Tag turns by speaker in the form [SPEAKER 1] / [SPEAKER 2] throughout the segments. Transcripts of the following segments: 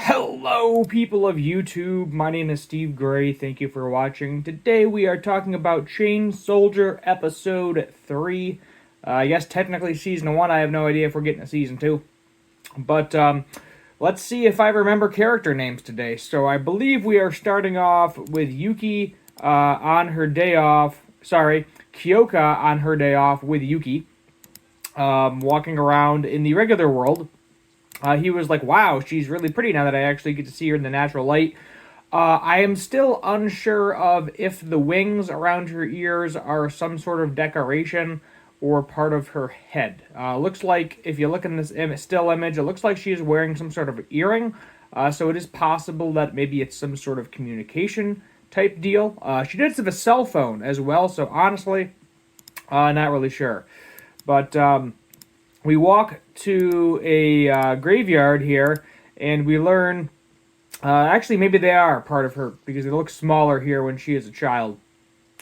[SPEAKER 1] Hello, people of YouTube. My name is Steve Gray. Thank you for watching. Today we are talking about Chain Soldier Episode 3. I guess technically Season 1. I have no idea if we're getting a Season 2. But let's see if I remember character names today. So I believe we are starting off with Yuki on her day off. Sorry, Kyoka on her day off with Yuki. Walking around in the regular world. He was like, wow, she's really pretty now that I actually get to see her in the natural light. I am still unsure of if the wings around her ears are some sort of decoration or part of her head. Looks like, if you look in this still image, it looks like she is wearing some sort of earring. So it is possible that maybe it's some sort of communication type deal. She does have a cell phone as well, so honestly, not really sure. But we walk to a graveyard here, and we learn... actually, maybe they are part of her, because they look smaller here when she is a child,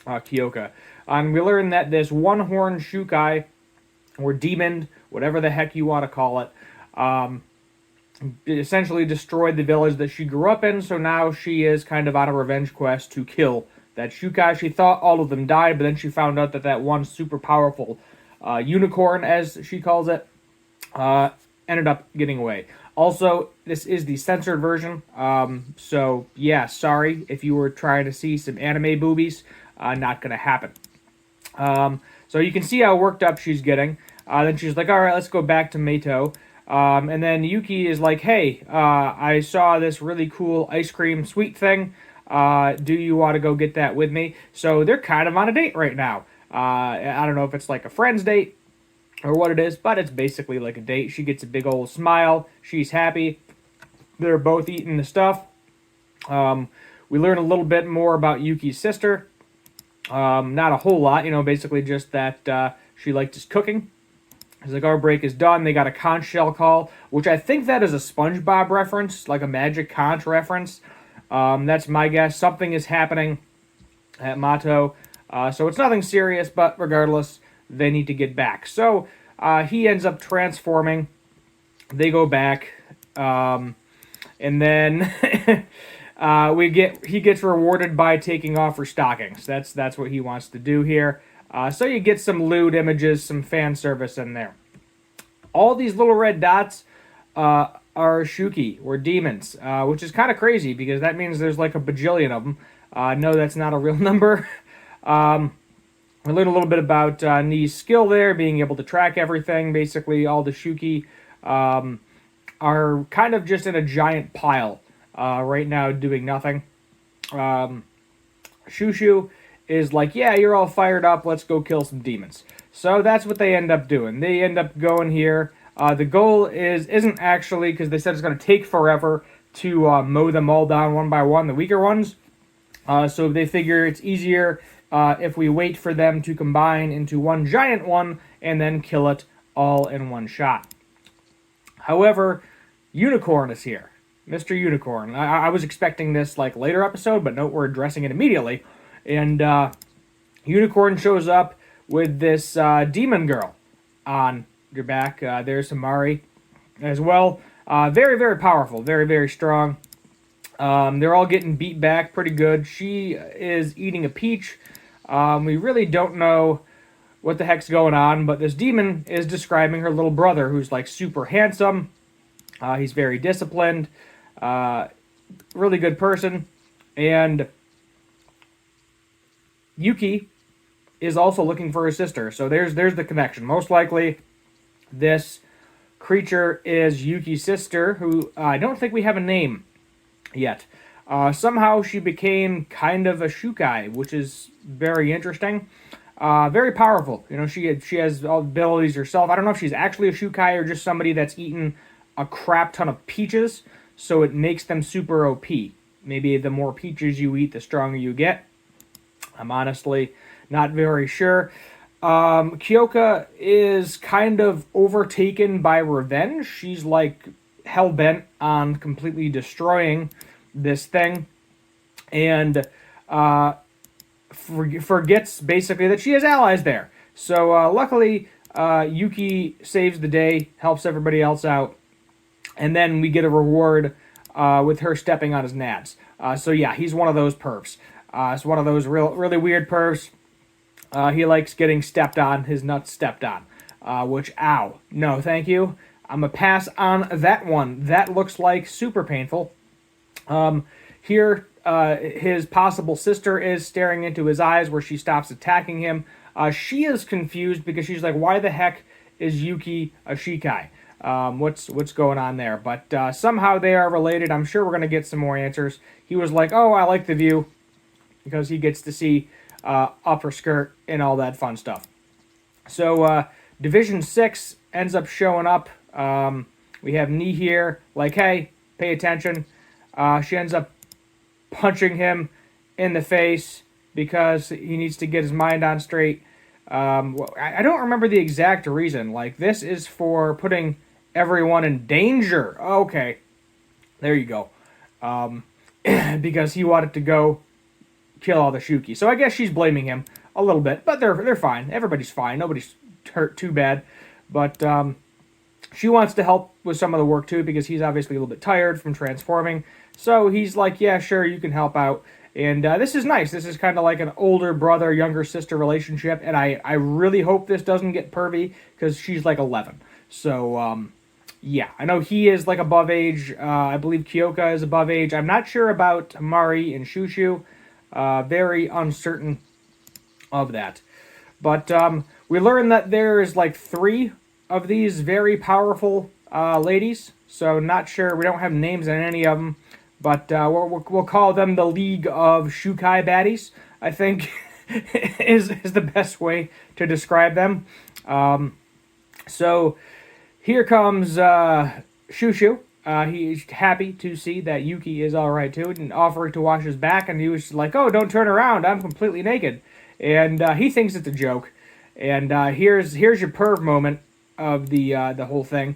[SPEAKER 1] Kyoka. And we learn that this one-horned Shukai, or demon, whatever the heck you want to call it, essentially destroyed the village that she grew up in, so now she is kind of on a revenge quest to kill that Shukai. She thought all of them died, but then she found out that that one super powerful unicorn, as she calls it, ended up getting away. Also, this is the censored version, so yeah, sorry if you were trying to see some anime boobies, not gonna happen. So you can see how worked up she's getting. Then she's like, alright, let's go back to Mato. And then Yuki is like, hey, I saw this really cool ice cream sweet thing. Do you want to go get that with me? So they're kind of on a date right now. I don't know if it's like a friend's date or what it is, but it's basically like a date. She gets a big old smile. She's happy. They're both eating the stuff. We learn a little bit more about Yuki's sister. Not a whole lot, basically just that she liked his cooking. He's like, our break is done. They got a conch shell call, which I think that is a SpongeBob reference, like a magic conch reference. That's my guess. Something is happening at Mato. So it's nothing serious, but regardless, they need to get back. So he ends up transforming. They go back, and then he gets rewarded by taking off her stockings. That's what he wants to do here. So you get some lewd images, some fan service in there. All these little red dots are Shuki, or demons, which is kind of crazy because that means there's like a bajillion of them. No, that's not a real number. We learned a little bit about Nee's skill there, being able to track everything. Basically, all the Shuki are kind of just in a giant pile right now doing nothing. Shushu is like, yeah, you're all fired up, let's go kill some demons. So that's what they end up doing. They end up going here. The goal isn't actually, because they said it's going to take forever to mow them all down one by one, the weaker ones. So they figure it's easier if we wait for them to combine into one giant one and then kill it all in one shot. However, Unicorn is here. Mr. Unicorn. I was expecting this like later episode, but note we're addressing it immediately. And Unicorn shows up with this demon girl on your back. There's Samari as well. Very, very powerful. Very, very strong. They're all getting beat back pretty good. She is eating a peach. We really don't know what the heck's going on, but this demon is describing her little brother, who's like super handsome. He's very disciplined. Really good person. And Yuki is also looking for her sister. So there's the connection. Most likely, this creature is Yuki's sister, who I don't think we have a name yet. Somehow she became kind of a Shukai, which is very interesting. Very powerful. She has all abilities herself. I don't know if she's actually a Shukai or just somebody that's eaten a crap ton of peaches, so it makes them super OP. Maybe the more peaches you eat, the stronger you get. I'm honestly not very sure. Kyoka is kind of overtaken by revenge. She's like hell-bent on completely destroying this thing, and forgets basically that she has allies there. So luckily, Yuki saves the day, helps everybody else out, and then we get a reward with her stepping on his nads. So yeah, he's one of those pervs. It's one of those really weird pervs. He likes getting stepped on, his nuts stepped on. Which, ow, no, thank you. I'm gonna pass on that one. That looks like super painful. Here, his possible sister is staring into his eyes where she stops attacking him. She is confused because she's like, why the heck is Yuki a Shikai? What's going on there? But somehow they are related. I'm sure we're going to get some more answers. He was like, oh, I like the view because he gets to see upper skirt and all that fun stuff. So Division 6 ends up showing up. We have Ni here, like, hey, pay attention. She ends up punching him in the face because he needs to get his mind on straight. I don't remember the exact reason. Like, this is for putting everyone in danger. Okay, there you go. Because he wanted to go kill all the Shuki. So I guess she's blaming him a little bit, but they're fine. Everybody's fine. Nobody's hurt too bad. But she wants to help with some of the work too because he's obviously a little bit tired from transforming. So he's like, yeah, sure, you can help out. And this is nice. This is kind of like an older brother, younger sister relationship. And I really hope this doesn't get pervy because she's like 11. So, yeah. I know he is like above age. I believe Kyoka is above age. I'm not sure about Mari and Shushu. Very uncertain of that. But we learn that there's like 3 of these very powerful ladies. So not sure. We don't have names on any of them. But we'll call them the League of Shukai Baddies, I think, is the best way to describe them. So here comes Shushu. He's happy to see that Yuki is all right, too, and offering to wash his back. And he was like, oh, don't turn around. I'm completely naked. And he thinks it's a joke. And here's your perv moment of the whole thing.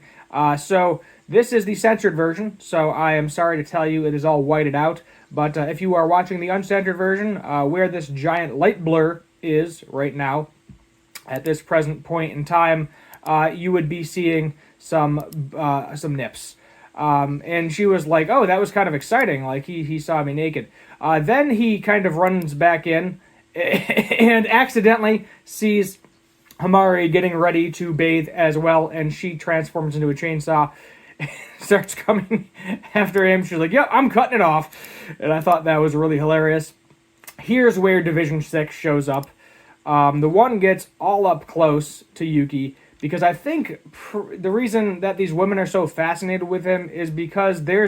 [SPEAKER 1] So this is the censored version, so I am sorry to tell you it is all whited out. But if you are watching the uncensored version, where this giant light blur is right now, at this present point in time, you would be seeing some nips. And she was like, oh, that was kind of exciting, like he saw me naked. Then he kind of runs back in and accidentally sees Hamari getting ready to bathe as well, and she transforms into a chainsaw and starts coming after him. She's like, yep, I'm cutting it off. And I thought that was really hilarious. Here's where Division 6 shows up. The one gets all up close to Yuki because I think the reason that these women are so fascinated with him is because they're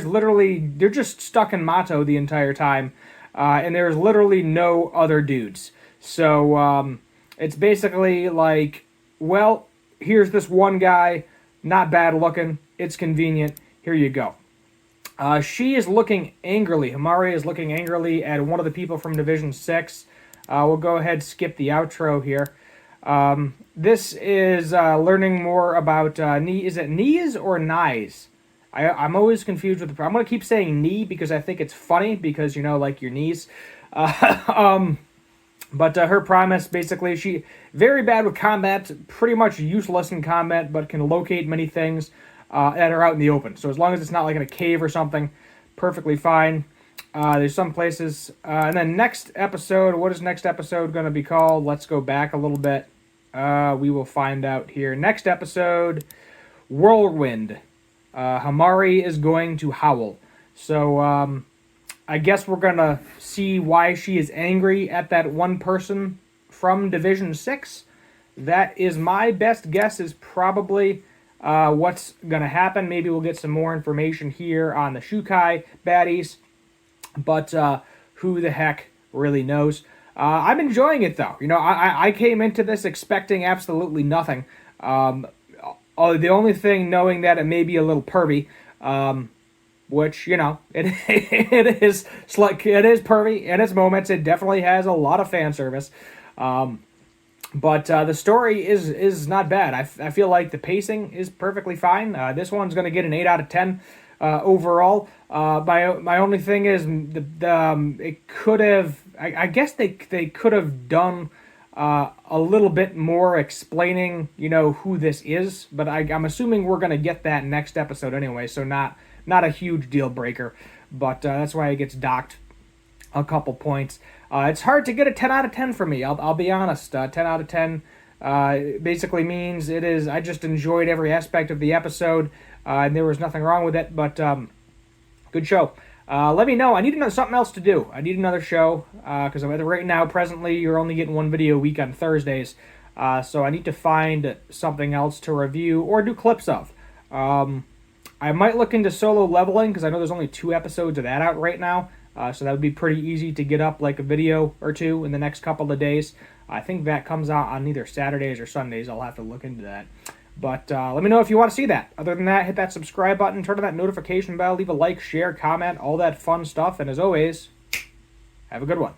[SPEAKER 1] just stuck in Mato the entire time, and there's literally no other dudes. So it's basically like, well, here's this one guy, not bad looking, it's convenient, here you go. She is looking angrily, Hamari is looking angrily at one of the people from Division 6. We'll go ahead and skip the outro here. This is learning more about knee. Is it knees or knies? I'm always confused with I'm going to keep saying knee because I think it's funny because, you know, like your knees. But her promise, basically, she very bad with combat, pretty much useless in combat, but can locate many things that are out in the open. So as long as it's not like in a cave or something, perfectly fine. There's some places. And then next episode, what is next episode going to be called? Let's go back a little bit. We will find out here. Next episode, Whirlwind. Hamari is going to howl. So I guess we're going to see why she is angry at that one person from Division 6. That is my best guess is probably what's going to happen. Maybe we'll get some more information here on the Shukai baddies. But who the heck really knows? I'm enjoying it, though. You know, I came into this expecting absolutely nothing. The only thing knowing that it may be a little pervy, which, you know, it is pervy in its moments. It definitely has a lot of fan service. But the story is not bad. I feel like the pacing is perfectly fine. This one's going to get an 8 out of 10 overall. My only thing is it could have. I guess they could have done a little bit more explaining, you know, who this is. But I'm assuming we're going to get that next episode anyway. So not not a huge deal breaker, but that's why it gets docked a couple points. It's hard to get a 10 out of 10 for me. I'll be honest. 10 out of 10 basically means it is. I just enjoyed every aspect of the episode, and there was nothing wrong with it. But good show. Let me know. I need something else to do. I need another show because right now, presently, you're only getting one video a week on Thursdays. So I need to find something else to review or do clips of. I might look into solo leveling because I know there's only 2 episodes of that out right now. So that would be pretty easy to get up like a video or 2 in the next couple of days. I think that comes out on either Saturdays or Sundays. I'll have to look into that. But let me know if you want to see that. Other than that, hit that subscribe button, turn on that notification bell, leave a like, share, comment, all that fun stuff. And as always, have a good one.